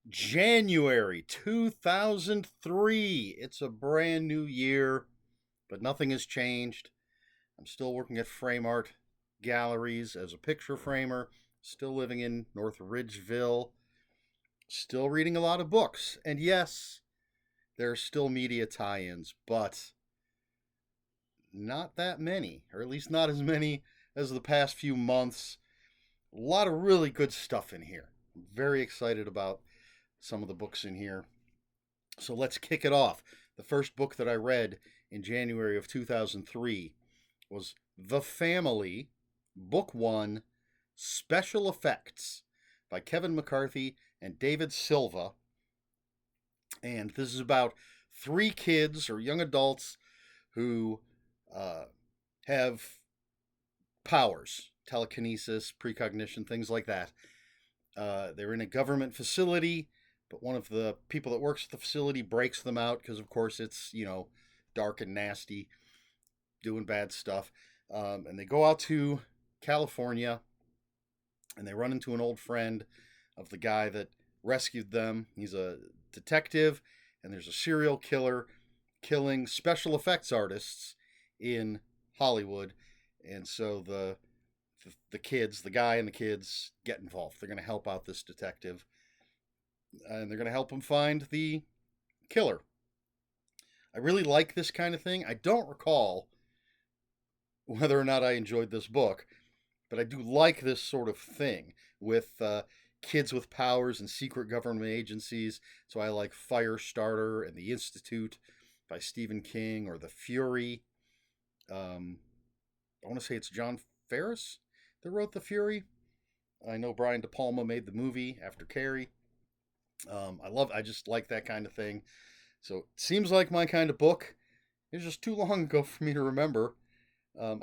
January 2003. It's a brand new year, but nothing has changed. I'm still working at Frame Art Galleries as a picture framer, still living in North Ridgeville, still reading a lot of books. And yes, there are still media tie ins, but not that many, or at least not as many as the past few months. A lot of really good stuff in here. I'm very excited about some of the books in here. So let's kick it off. The first book that I read in January of 2003 was The Family, Book One, Special Effects by Kevin McCarthy and David Silva. And this is about three kids or young adults who uh, have powers, telekinesis, precognition, things like that. They're in a government facility, but one of the people that works at the facility breaks them out because, of course, it's, dark and nasty, doing bad stuff. And they go out to California and they run into an old friend of the guy that rescued them. He's a detective, and there's a serial killer killing special effects artists in Hollywood. And so the kids, the guy and the kids, get involved. They're going to help out this detective, and they're going to help him find the killer. I really like this kind of thing. I don't recall whether or not I enjoyed this book, but I do like this sort of thing with kids with powers and secret government agencies. So I like Firestarter and The Institute by Stephen King, or The Fury. I want to say it's John Ferris that wrote The Fury. I know Brian De Palma made the movie after Carrie. I just like that kind of thing. So it seems like my kind of book. It was just too long ago for me to remember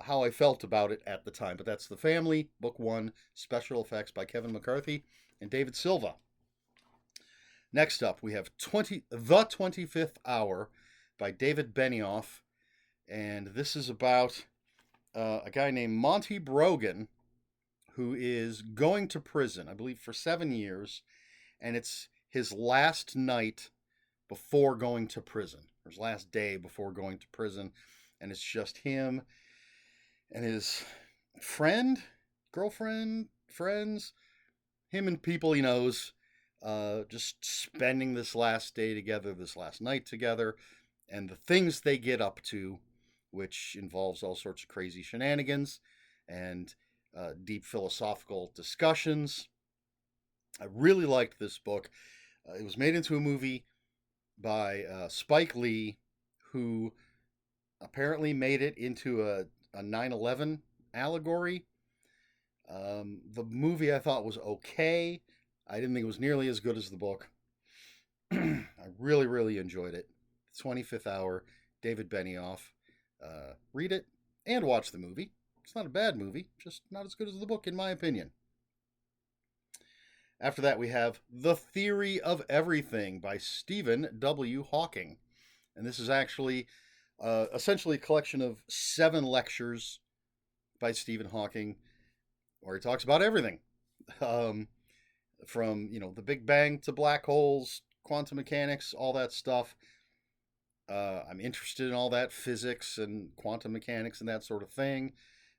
how I felt about it at the time. But that's The Family, Book One, Special Effects by Kevin McCarthy and David Silva. Next up, we have The 25th Hour by David Benioff. And this is about a guy named Monty Brogan who is going to prison, I believe, for 7 years. And it's his last night before going to prison, or his last day before going to prison. And it's just him and his friend, girlfriend, friends, him and people he knows, just spending this last day together, this last night together, and the things they get up to, which involves all sorts of crazy shenanigans and deep philosophical discussions. I really liked this book. It was made into a movie by Spike Lee, who apparently made it into a 9/11 allegory. The movie I thought was okay. I didn't think it was nearly as good as the book. I really, really enjoyed it. 25th Hour, David Benioff. Read it and watch the movie. It's not a bad movie, just not as good as the book, in my opinion. After that, we have The Theory of Everything by Stephen W. Hawking. And this is actually essentially a collection of 7 lectures by Stephen Hawking where he talks about everything. From, the Big Bang to black holes, quantum mechanics, all that stuff. I'm interested in all that physics and quantum mechanics and that sort of thing.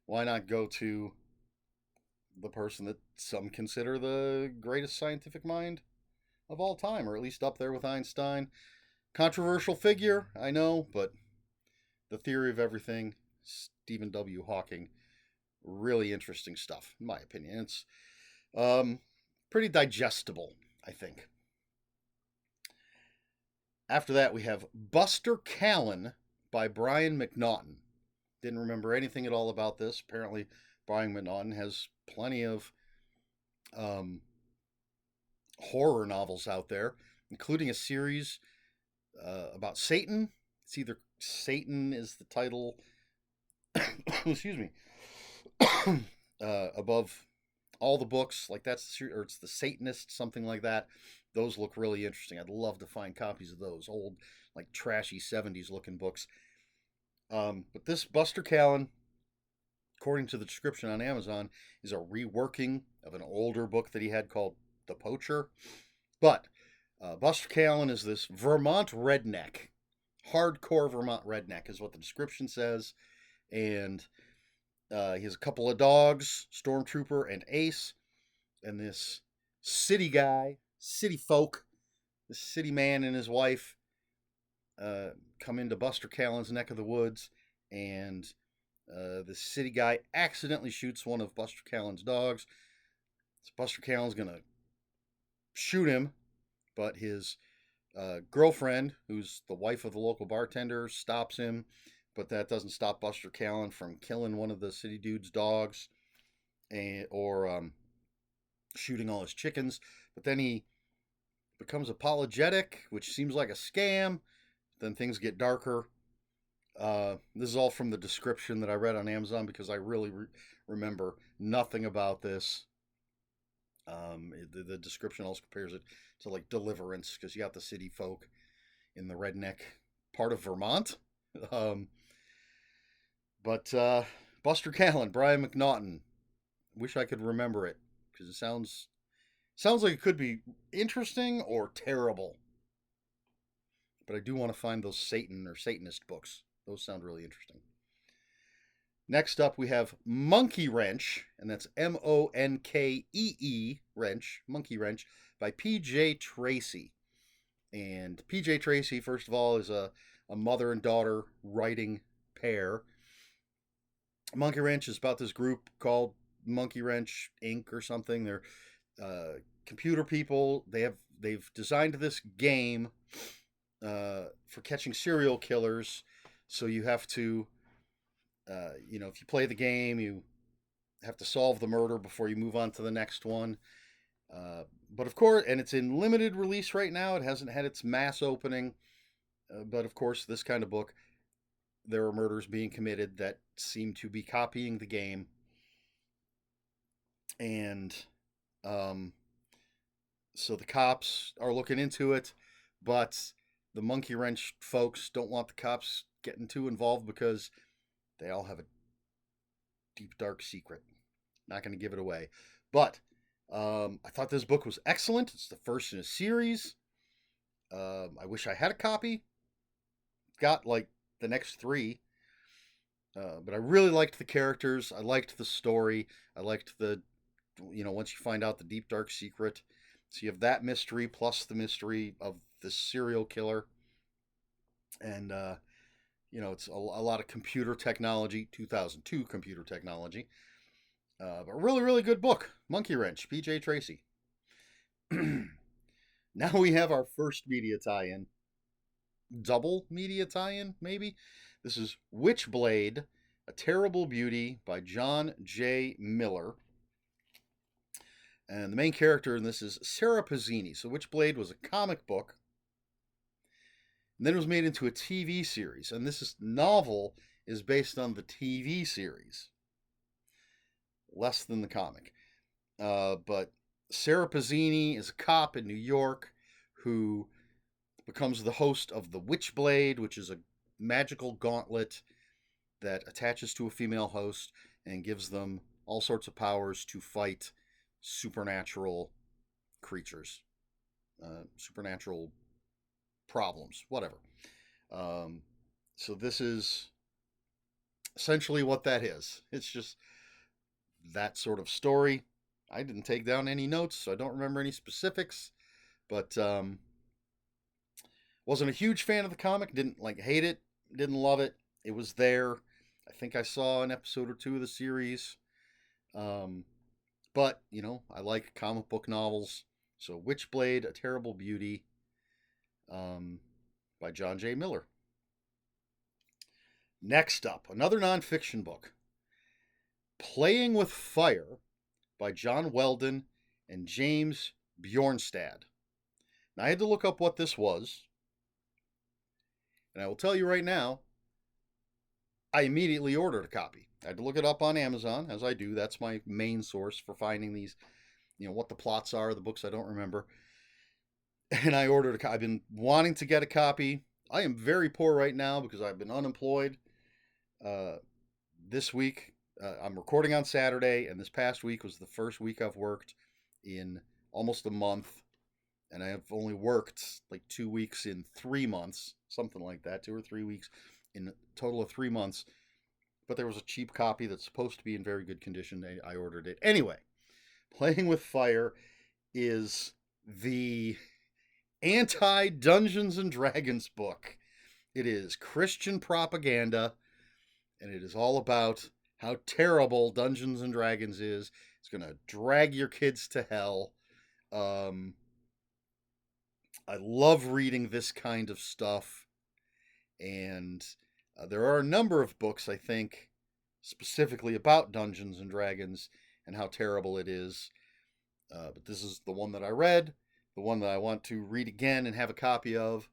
Why not go to the person that some consider the greatest scientific mind of all time, or at least up there with Einstein? Controversial figure, I know, but The Theory of Everything, Stephen W. Hawking, really interesting stuff, in my opinion. It's pretty digestible, I think. After that, we have Buster Callan by Brian McNaughton. Didn't remember anything at all about this. Apparently, Brian McNaughton has plenty of horror novels out there, including a series about Satan. It's either Satan is the title, excuse me, above all the books. Like or it's the Satanist, something like that. Those look really interesting. I'd love to find copies of those old, like trashy 70s looking books. But this Buster Callan, according to the description on Amazon, is a reworking of an older book that he had called The Poacher. But Buster Callen is this Vermont redneck. Hardcore Vermont redneck is what the description says. And he has a couple of dogs, Stormtrooper and Ace, and this city guy, city folk, this city man and his wife uh, come into Buster Callen's neck of the woods, and the city guy accidentally shoots one of Buster Callen's dogs. So Buster Callen's gonna shoot him, but his girlfriend, who's the wife of the local bartender, stops him. But that doesn't stop Buster Callen from killing one of the city dude's dogs, or shooting all his chickens. But then he becomes apologetic, which seems like a scam. Then things get darker. This is all from the description that I read on Amazon because I really remember nothing about this. The description also compares it to like Deliverance because you got the city folk in the redneck part of Vermont. Um, but Buster Callen, Brian McNaughton. Wish I could remember it because it sounds like it could be interesting or terrible. But I do want to find those Satan or Satanist books. Those sound really interesting. Next up, we have Monkey Wrench, and that's Monkee Wrench, Monkey Wrench, by P.J. Tracy. And P.J. Tracy, first of all, is a mother and daughter writing pair. Monkey Wrench is about this group called Monkey Wrench Inc. or something. They're computer people. They've designed this game for catching serial killers. So you have to, if you play the game, you have to solve the murder before you move on to the next one. But of course, and it's in limited release right now. It hasn't had its mass opening. But of course, this kind of book, there are murders being committed that seem to be copying the game. And so the cops are looking into it, but the Monkey Wrench folks don't want the cops getting too involved because they all have a deep, dark secret. Not going to give it away. But I thought this book was excellent. It's the first in a series. I wish I had a copy. Got like the next three. But I really liked the characters. I liked the story. I liked once you find out the deep, dark secret. So you have that mystery plus the mystery of the serial killer. And, it's a lot of computer technology, 2002 computer technology. But really, really good book. Monkey Wrench, P.J. Tracy. Now we have our first media tie-in. Double media tie-in, maybe? This is Witchblade, A Terrible Beauty by John J. Miller. And the main character in this is Sarah Pazzini. So Witchblade was a comic book. And then it was made into a TV series. And this novel is based on the TV series. Less than the comic. But Sarah Pazzini is a cop in New York who becomes the host of the Witchblade, which is a magical gauntlet that attaches to a female host and gives them all sorts of powers to fight supernatural creatures, supernatural problems, whatever. So this is essentially what that is. It's just that sort of story. I didn't take down any notes, so I don't remember any specifics, but wasn't a huge fan of the comic. Didn't hate it. Didn't love it. It was there. I think I saw an episode or two of the series. But, I like comic book novels. So Witchblade, A Terrible Beauty, by John J. Miller. Next up, another nonfiction book. Playing with Fire by John Weldon and James Bjornstad. Now, I had to look up what this was. And I will tell you right now, I immediately ordered a copy. I had to look it up on Amazon, as I do. That's my main source for finding these, what the plots are, the books I don't remember. And I ordered a copy. I've been wanting to get a copy. I am very poor right now because I've been unemployed. This week, I'm recording on Saturday, and this past week was the first week I've worked in almost a month. and I have only worked like 2 weeks in 3 months, something like that, 2 or 3 weeks in a total of 3 months. But there was a cheap copy that's supposed to be in very good condition. I ordered it anyway. Playing with Fire is the anti Dungeons and Dragons book. It is Christian propaganda, and it is all about how terrible Dungeons and Dragons is. It's going to drag your kids to hell. Um, I love reading this kind of stuff, and there are a number of books, I think, specifically about Dungeons and Dragons and how terrible it is. But this is the one that I read, the one that I want to read again and have a copy of.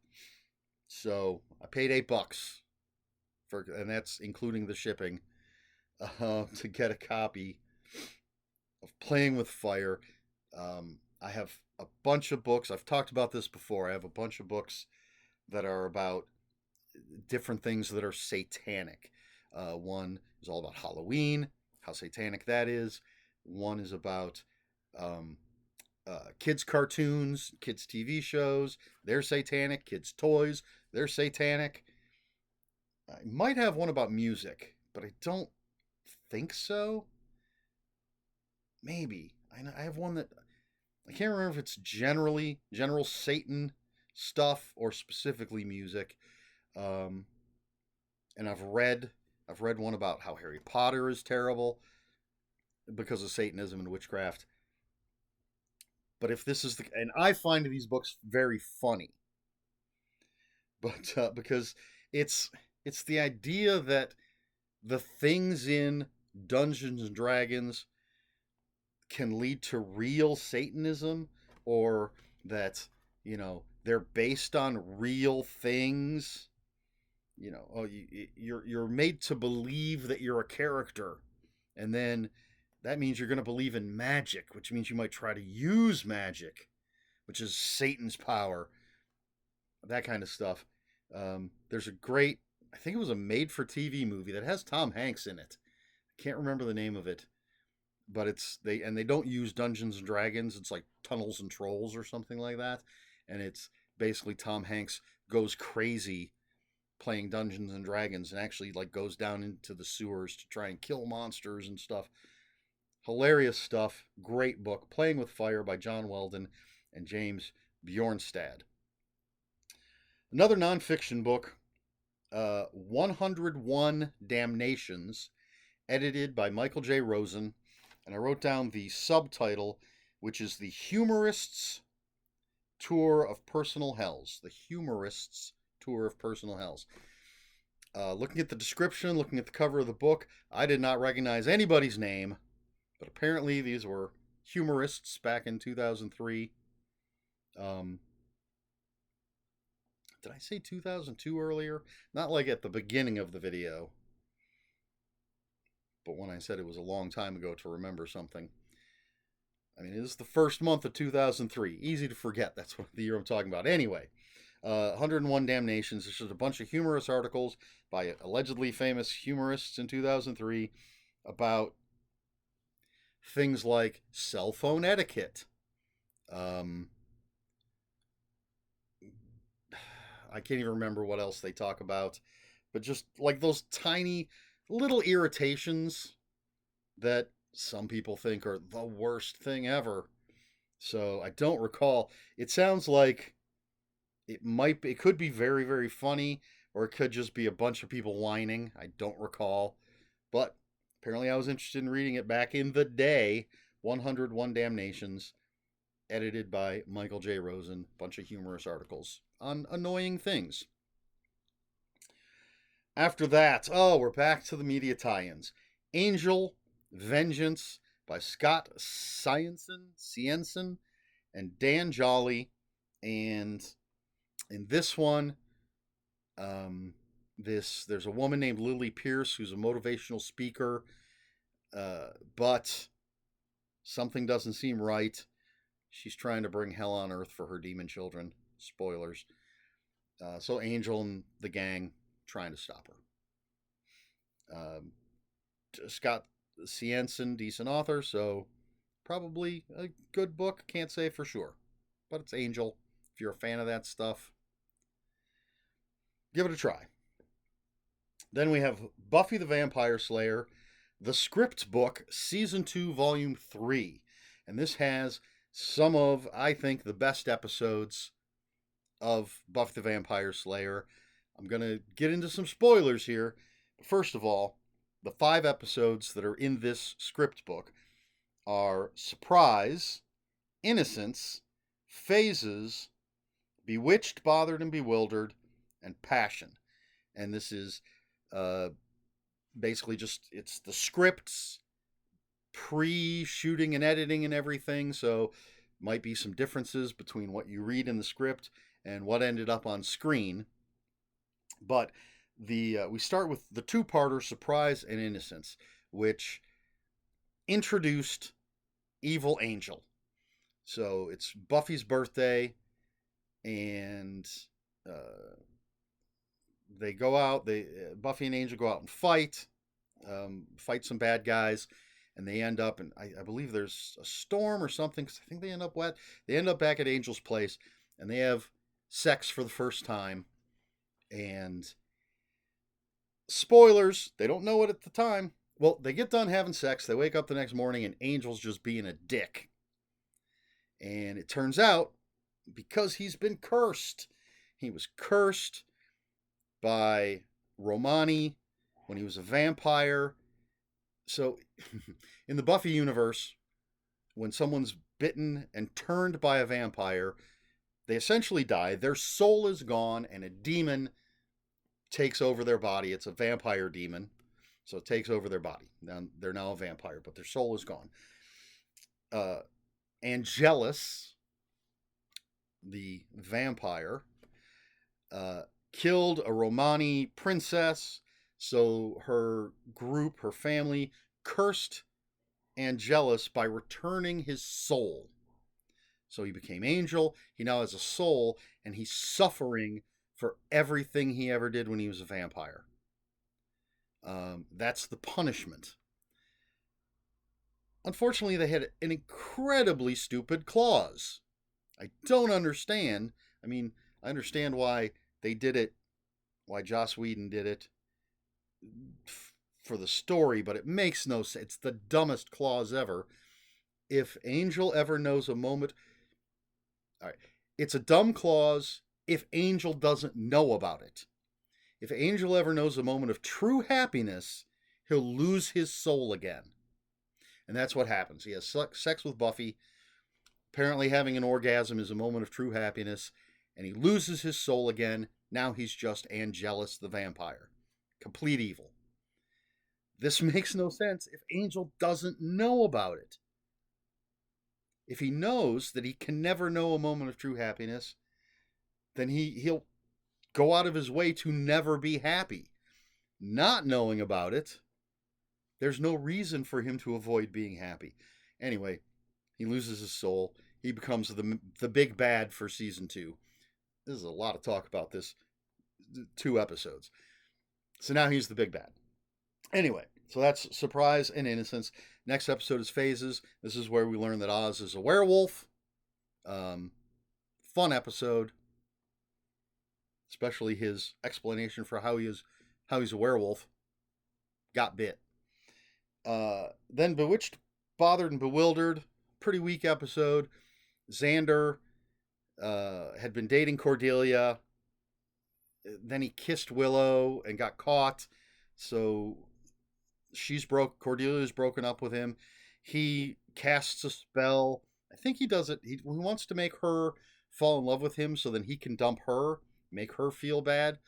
So I paid $8 for, and that's including the shipping, to get a copy of Playing with Fire. I have a bunch of books. I've talked about this before. I have a bunch of books that are about different things that are satanic. One is all about Halloween, how satanic that is. One is about um, kids' cartoons, kids' TV shows. They're satanic. Kids' toys. They're satanic. I might have one about music, but I don't think so. Maybe. I have one that I can't remember if it's general Satan stuff or specifically music. Um, and I've read one about how Harry Potter is terrible because of Satanism and witchcraft. But if this is the, and I find these books very funny, but because it's it's the idea that the things in Dungeons and Dragons can lead to real Satanism, or that they're based on real things. You're made to believe that you're a character, and then that means you're going to believe in magic, which means you might try to use magic, which is Satan's power. That kind of stuff. There's a great, I think it was a made-for-TV movie that has Tom Hanks in it. I can't remember the name of it, but they don't use Dungeons and Dragons. It's like Tunnels and Trolls or something like that, and it's basically Tom Hanks goes crazy playing Dungeons and Dragons and actually like goes down into the sewers to try and kill monsters and stuff. Hilarious stuff. Great book. Playing with Fire by John Weldon and James Bjornstad. Another nonfiction book, 101 Damnations, edited by Michael J. Rosen. And I wrote down the subtitle, which is The Humorist's Tour of Personal Hells. The Humorist's Tour of Personal Hells. Looking at the description, looking at the cover of the book, I did not recognize anybody's name, but apparently these were humorists back in 2003. Did I say 2002 earlier? Not like at the beginning of the video, but when I said it was a long time ago to remember something. I mean, it is the first month of 2003. Easy to forget. That's what the year I'm talking about. Anyway, 101 Damnations. It's just a bunch of humorous articles by allegedly famous humorists in 2003 about things like cell phone etiquette. I can't even remember what else they talk about, but just like those tiny little irritations that some people think are the worst thing ever. So I don't recall. It sounds like it could be very, very funny, or it could just be a bunch of people whining. I don't recall. But apparently I was interested in reading it back in the day. 101 Damnations, edited by Michael J. Rosen. Bunch of humorous articles on annoying things. After that, we're back to the media tie-ins. Angel Vengeance by Scott Cienson and Dan Jolly. And in this one, there's a woman named Lily Pierce who's a motivational speaker, but something doesn't seem right. She's trying to bring hell on earth for her demon children. Spoilers. So Angel and the gang trying to stop her. Scott Cienson, decent author, so probably a good book. Can't say for sure. but it's Angel. If you're a fan of that stuff, give it a try. Then we have Buffy the Vampire Slayer, the script book, season 2, volume 3. And this has some of, I think, the best episodes of Buffy the Vampire Slayer. I'm going to get into some spoilers here. But first of all, the 5 episodes that are in this script book are Surprise, Innocence, Phases, Bewitched, Bothered, and Bewildered, and Passion. And this is basically just, it's the scripts pre-shooting and editing and everything, so might be some differences between what you read in the script and what ended up on screen. But we start with the two-parter Surprise and Innocence, which introduced Evil Angel. So it's Buffy's birthday, and they go out. Buffy and Angel go out and fight some bad guys, and they end up, and I believe there's a storm or something, because I think they end up wet. They end up back at Angel's place, and they have sex for the first time. And spoilers, they don't know it at the time. Well, they get done having sex, they wake up the next morning, and Angel's just being a dick. And it turns out, because he's been cursed, he was cursed by Romani when he was a vampire. So, in the Buffy universe, when someone's bitten and turned by a vampire, they essentially die. Their soul is gone, and a demon takes over their body. It's a vampire demon, so it takes over their body. Now they're now a vampire, but their soul is gone. Angelus, the vampire, killed a Romani princess, so her group, her family, cursed Angelus by returning his soul. So he became Angel. He now has a soul, and he's suffering for everything he ever did when he was a vampire. That's the punishment. Unfortunately, they had an incredibly stupid clause. I don't understand. I mean, I understand why they did it, why Joss Whedon did it for the story, but it makes no sense. It's the dumbest clause ever. If Angel ever knows a moment... All right, it's a dumb clause if Angel doesn't know about it. If Angel ever knows a moment of true happiness, he'll lose his soul again. And that's what happens. He has sex with Buffy. Apparently having an orgasm is a moment of true happiness, and he loses his soul again. Now he's just Angelus the vampire. Complete evil. This makes no sense if Angel doesn't know about it. If he knows that he can never know a moment of true happiness, then he'll go out of his way to never be happy. Not knowing about it, there's no reason for him to avoid being happy. Anyway, he loses his soul. He becomes the big bad for season 2. There's a lot of talk about this 2 episodes. So now he's the big bad. Anyway, so that's Surprise and Innocence. Next episode is Phases. This is where we learn that Oz is a werewolf. Fun episode. Especially his explanation for how he's a werewolf. Got bit. Then Bewitched, Bothered, and Bewildered. Pretty weak episode. Xander had been dating Cordelia. Then he kissed Willow and got caught. So Cordelia's broken up with him. He casts a spell. I think he does it. He wants to make her fall in love with him so then he can dump her, make her feel bad.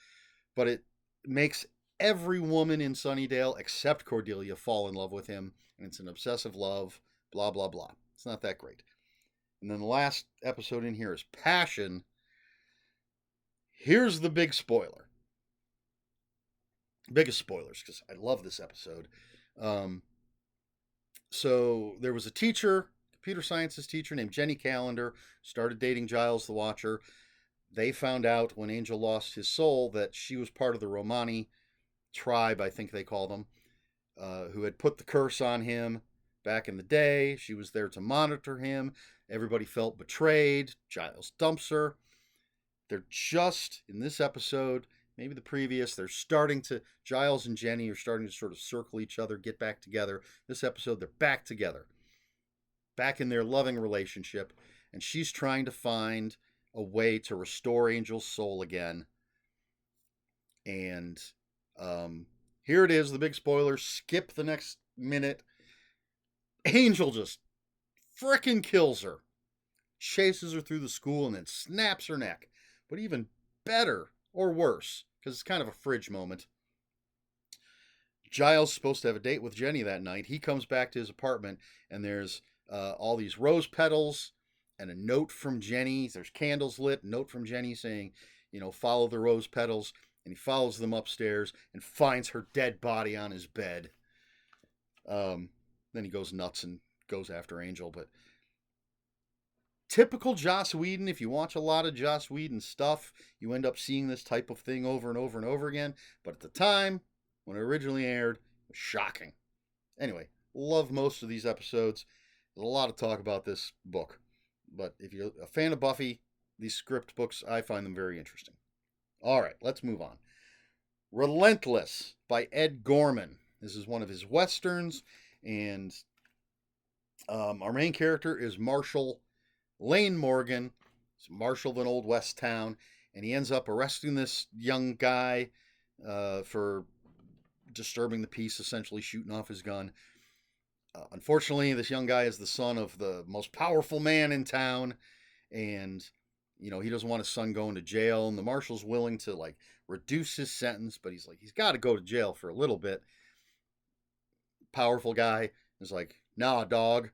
But it makes every woman in Sunnydale except Cordelia fall in love with him. And it's an obsessive love. Blah, blah, blah. It's not that great. And then the last episode in here is Passion. Here's the big spoiler. Biggest spoilers, because I love this episode. So there was a teacher, computer sciences teacher named Jenny Calendar, started dating Giles the Watcher. They found out when Angel lost his soul that she was part of the Romani tribe, I think they call them, who had put the curse on him. back in the day. She was there to monitor him. Everybody felt betrayed. Giles dumps her. They're just, in this episode, maybe the previous, Giles and Jenny are starting to sort of circle each other, get back together. This episode, they're back together, back in their loving relationship, and she's trying to find a way to restore Angel's soul again. And here it is, the big spoiler. Skip the next minute. Angel just frickin' kills her, chases her through the school, and then snaps her neck. But even better, or worse, because it's kind of a fridge moment, Giles is supposed to have a date with Jenny that night. He comes back to his apartment, and there's all these rose petals and a note from Jenny. There's candles lit, a note from Jenny saying, follow the rose petals. And he follows them upstairs and finds her dead body on his bed. Then he goes nuts and goes after Angel. But typical Joss Whedon. If you watch a lot of Joss Whedon stuff, you end up seeing this type of thing over and over and over again. But at the time, when it originally aired, it was shocking. Anyway, love most of these episodes. There's a lot of talk about this book. But if you're a fan of Buffy, these script books, I find them very interesting. All right, let's move on. Relentless by Ed Gorman. This is one of his westerns, and our main character is Marshall Lane Morgan. He's Marshall of an old west town, and he ends up arresting this young guy for disturbing the peace, essentially shooting off his gun. Unfortunately, this young guy is the son of the most powerful man in town, and he doesn't want his son going to jail, and the marshal's willing to reduce his sentence, but he's got to go to jail for a little bit. Powerful guy is like, nah, dog.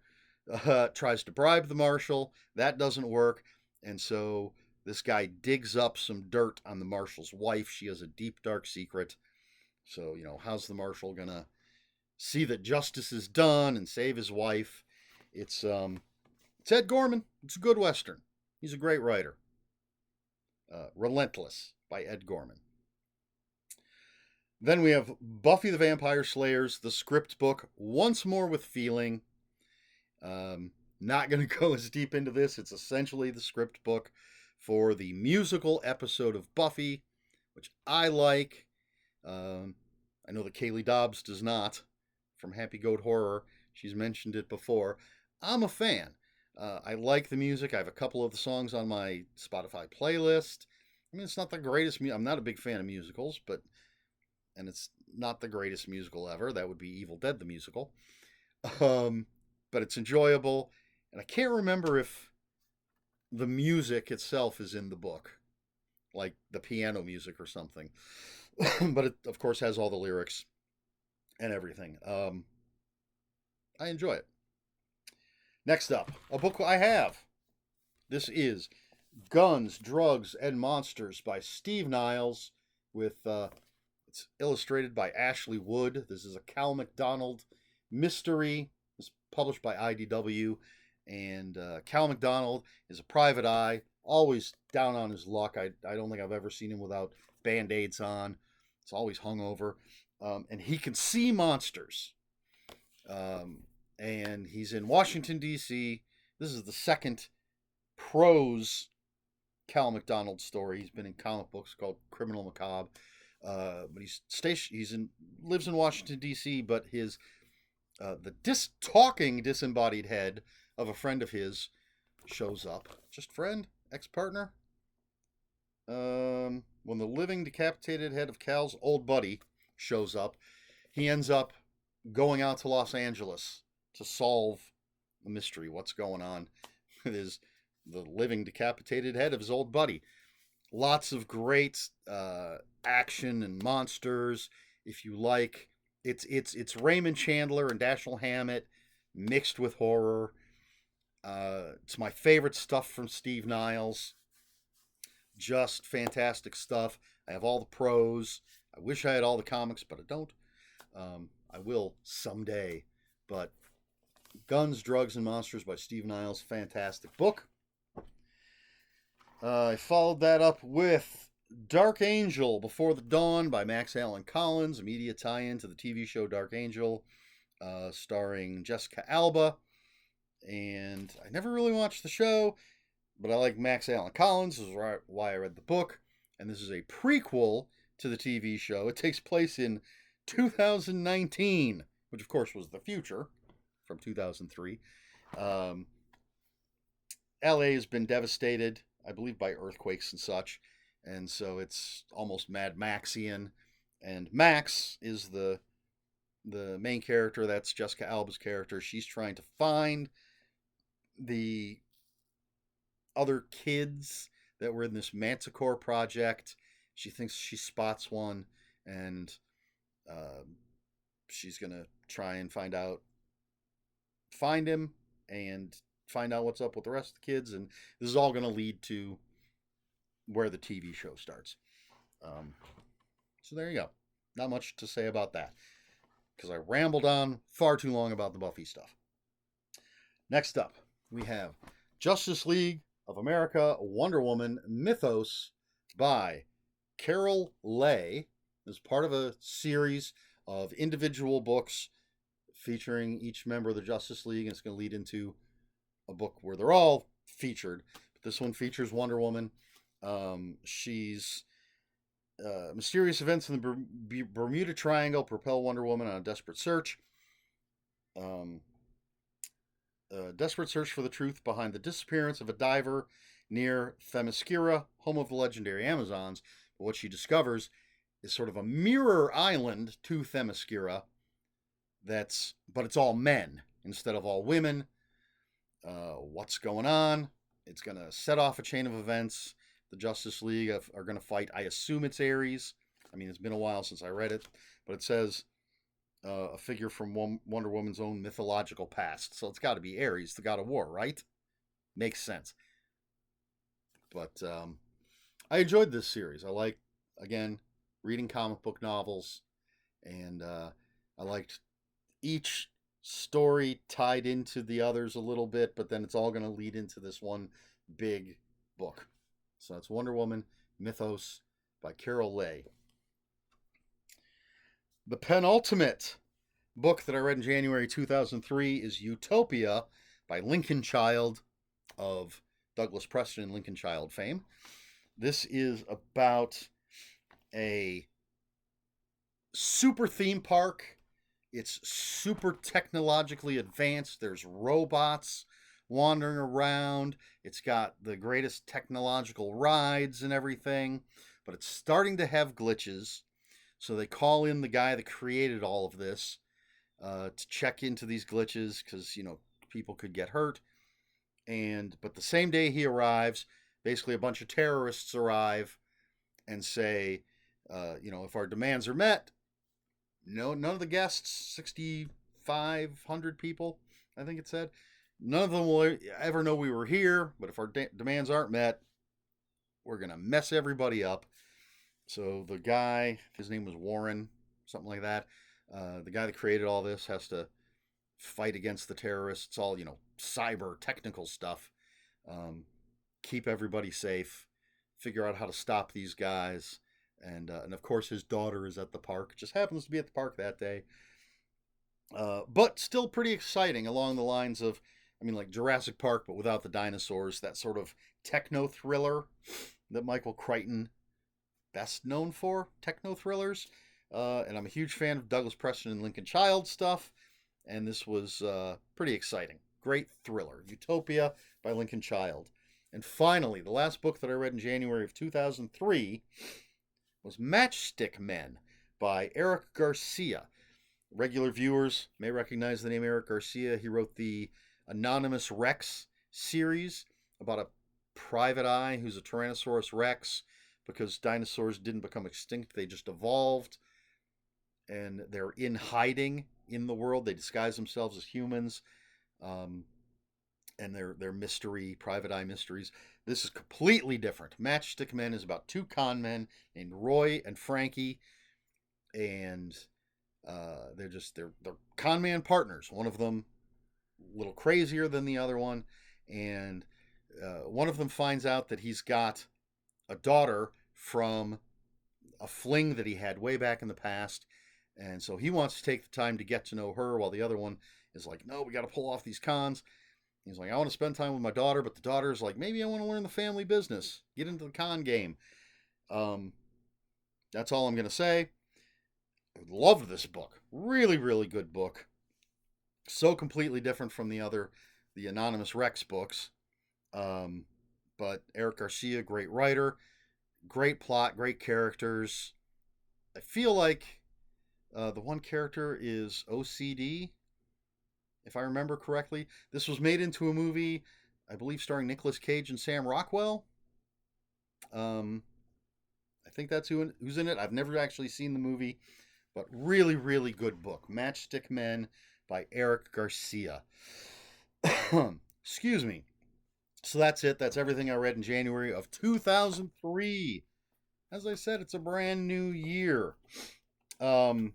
Tries to bribe the marshal. That doesn't work, and so this guy digs up some dirt on the marshal's wife. She has a deep, dark secret. So, how's the marshal gonna see that justice is done and save his wife? It's Ed Gorman. It's a good western. He's a great writer. Relentless by Ed Gorman. Then we have Buffy the Vampire Slayers, the script book, once more with feeling. Not going to go as deep into this. It's essentially the script book for the musical episode of Buffy, which I like. I know that Kaylee Dobbs does not, from Happy Goat Horror. She's mentioned it before. I'm a fan. I like the music. I have a couple of the songs on my Spotify playlist. I mean, it's not the greatest. I'm not a big fan of musicals, and it's not the greatest musical ever. That would be Evil Dead the musical. But it's enjoyable, and I can't remember if the music itself is in the book, like the piano music or something. But it, of course, has all the lyrics and everything. I enjoy it. Next up, a book I have. This is Guns, Drugs, and Monsters by Steve Niles, with it's illustrated by Ashley Wood. This is a Cal McDonald mystery. It's published by IDW, and Cal McDonald is a private eye, always down on his luck. I don't think I've ever seen him without Band-Aids on. It's always hungover, and he can see monsters. And he's in Washington, D.C. This is the second prose Cal McDonald story. He's been in comic books called Criminal Macabre. But lives in Washington, D.C., but the talking disembodied head of a friend of his shows up. Just friend? Ex-partner? When the living decapitated head of Cal's old buddy shows up, he ends up going out to Los Angeles to solve the mystery. What's going on with the living decapitated head of his old buddy? Lots of great action and monsters. If you like, it's Raymond Chandler and Dashiell Hammett mixed with horror. It's my favorite stuff from Steve Niles. Just fantastic stuff. I have all the pros. I wish I had all the comics, but I don't. I will someday. But Guns, Drugs, and Monsters by Steve Niles, fantastic book. I followed that up with Dark Angel Before the Dawn by Max Allan Collins, a media tie-in to the TV show Dark Angel. starring Jessica Alba. And I never really watched the show, but I like Max Allan Collins. This is why I read the book. And this is a prequel to the TV show. It takes place in 2019, which of course was the future from 2003. Um, LA has been devastated, I believe, by earthquakes and such. And so it's almost Mad Maxian. And Max is the main character. That's Jessica Alba's character. She's trying to find the other kids that were in this Manticore project. She thinks she spots one, and uh, she's gonna try and find him, and find out what's up with the rest of the kids. And this is all gonna lead to where the TV show starts. Um, so there you go. Not much to say about that because I rambled on far too long about the Buffy stuff. Next up, we have Justice League of America Wonder Woman Mythos by Carol Leigh. This is part of a series of individual books featuring each member of the Justice League, and it's going to lead into a book where they're all featured. But this one features Wonder Woman. She's mysterious events in the Bermuda Triangle propel Wonder Woman on a desperate search. Desperate search for the truth behind the disappearance of a diver near Themyscira, home of the legendary Amazons. But what she discovers is sort of a mirror island to Themyscira. But it's all men instead of all women. What's going on? It's going to set off a chain of events. The Justice League are going to fight. I assume it's Ares. I mean, it's been a while since I read it, but it says a figure from Wonder Woman's own mythological past. So it's got to be Ares, the god of war, right? Makes sense. But I enjoyed this series. I like, again, reading comic book novels, and I liked each story tied into the others a little bit, but then it's all going to lead into this one big book. So that's Wonder Woman Mythos by Carol Leigh. The penultimate book that I read in January 2003 is Utopia by Lincoln Child of Douglas Preston and Lincoln Child fame. This is about a super theme park. It's super technologically advanced. There's robots wandering around. It's got the greatest technological rides and everything, but it's starting to have glitches. So they call in the guy that created all of this to check into these glitches because, people could get hurt. But the same day he arrives, basically a bunch of terrorists arrive and say, if our demands are met, none of the guests, 6,500 people, I think it said, none of them will ever know we were here, but if our demands aren't met, we're going to mess everybody up. So the guy, his name was Warren, something like that, the guy that created all this has to fight against the terrorists, all, cyber technical stuff, keep everybody safe, figure out how to stop these guys. And of course, his daughter is at the park. Just happens to be at the park that day. But still pretty exciting along the lines of, like Jurassic Park, but without the dinosaurs. That sort of techno thriller that Michael Crichton best known for, techno thrillers. And I'm a huge fan of Douglas Preston and Lincoln Child stuff. And this was pretty exciting. Great thriller. Utopia by Lincoln Child. And finally, the last book that I read in January of 2003 was Matchstick Men by Eric Garcia. Regular viewers may recognize the name Eric Garcia. He wrote the Anonymous Rex series about a private eye who's a Tyrannosaurus Rex because dinosaurs didn't become extinct. They just evolved, and they're in hiding in the world. They disguise themselves as humans, and they're mystery, private eye mysteries. This is completely different. Matchstick Men is about two con men named Roy and Frankie, and they're con man partners. One of them a little crazier than the other one, and one of them finds out that he's got a daughter from a fling that he had way back in the past, And so he wants to take the time to get to know her, while the other one is like, no, we got to pull off these cons. He's like, I want to spend time with my daughter, but the daughter's like, maybe I want to learn the family business, get into the con game. Um, that's all I'm going to say. I loved this book. Really, really good book. So completely different from the Anonymous Rex books. Um, but Eric Garcia, great writer, great plot, great characters. I feel like the one character is OCD, if I remember correctly. This was made into a movie, I believe, starring Nicolas Cage and Sam Rockwell. Um, I think that's who's in it. I've never actually seen the movie, but really, really good book. Matchstick Men by Eric Garcia. Excuse me. So that's it. That's everything I read in January of 2003. As I said, it's a brand new year. Um,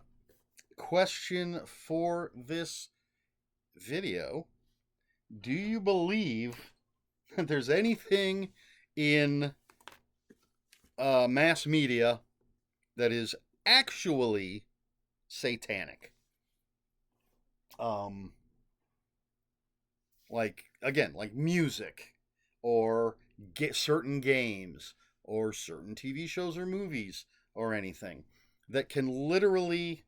question for this video: do you believe that there's anything in mass media that is actually satanic? Um, like, again, like music, or get certain games, or certain TV shows or movies, or anything that can literally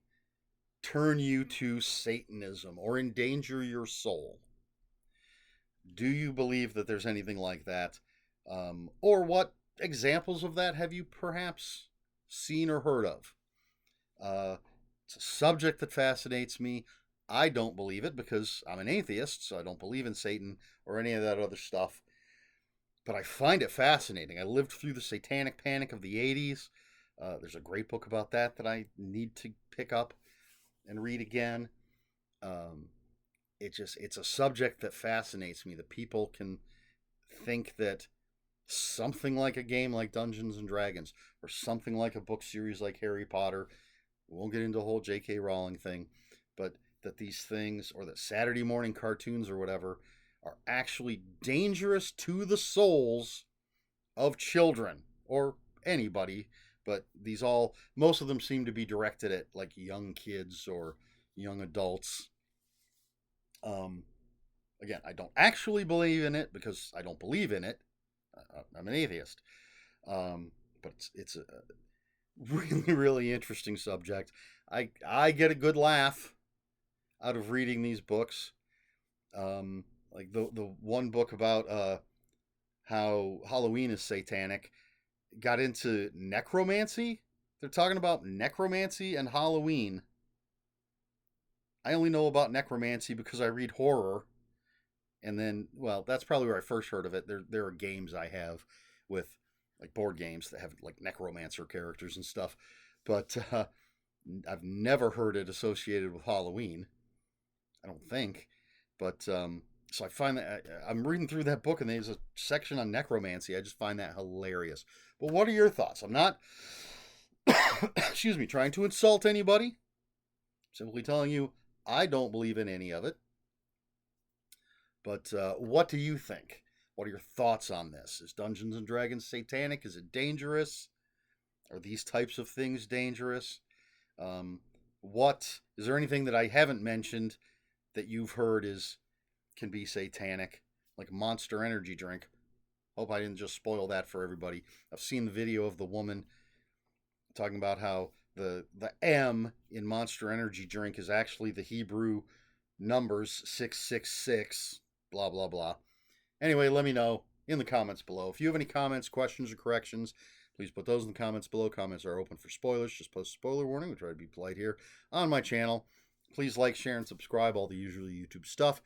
turn you to Satanism or endanger your soul. Do you believe that there's anything like that? Or what examples of that have you perhaps seen or heard of? It's a subject that fascinates me. I don't believe it because I'm an atheist, so I don't believe in Satan or any of that other stuff. But I find it fascinating. I lived through the satanic panic of the 80s. There's a great book about that I need to pick up and read again. Um, it's a subject that fascinates me, that people can think that something like a game like Dungeons and Dragons, or something like a book series like Harry Potter, we won't get into the whole J.K. Rowling thing, but that these things, or that Saturday morning cartoons or whatever, are actually dangerous to the souls of children or anybody. But most of them seem to be directed at like young kids or young adults. Um, Again, I don't actually believe in it because I don't believe in it. I'm an atheist. But it's a really, really interesting subject. I get a good laugh out of reading these books. Like the one book about how Halloween is satanic got into necromancy. They're talking about necromancy and Halloween. I only know about necromancy because I read horror. And then, well, that's probably where I first heard of it. There are games I have with like board games that have like necromancer characters and stuff, but I've never heard it associated with Halloween. I don't think, but so I find that I'm reading through that book and there's a section on necromancy. I just find that hilarious. But what are your thoughts? I'm not, excuse me, trying to insult anybody. I'm simply telling you I don't believe in any of it. But what do you think? What are your thoughts on this? Is Dungeons and Dragons satanic? Is it dangerous? Are these types of things dangerous? What is there anything that I haven't mentioned that you've heard can be satanic, like Monster Energy drink? Hope I didn't just spoil that for everybody. I've seen the video of the woman talking about how the M in Monster Energy drink is actually the Hebrew numbers 666, blah blah blah. Anyway, let me know in the comments below. If you have any comments, questions, or corrections, please put those in the comments below. Comments are open for spoilers. Just post a spoiler warning. We try to be polite here on my channel. Please like, share, and subscribe, all the usual YouTube stuff.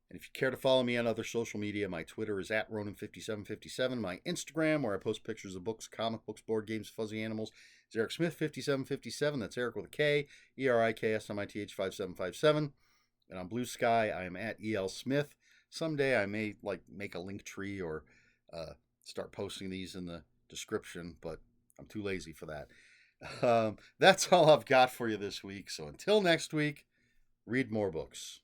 And if you care to follow me on other social media, my Twitter is at Ronan5757. My Instagram, where I post pictures of books, comic books, board games, fuzzy animals, is Eric Smith5757. That's Eric with a K, ERIKSMITH 5757. And on Blue Sky, I am at EL Smith. Someday I may make a link tree or start posting these in the description, but I'm too lazy for that. That's all I've got for you this week. So until next week, read more books.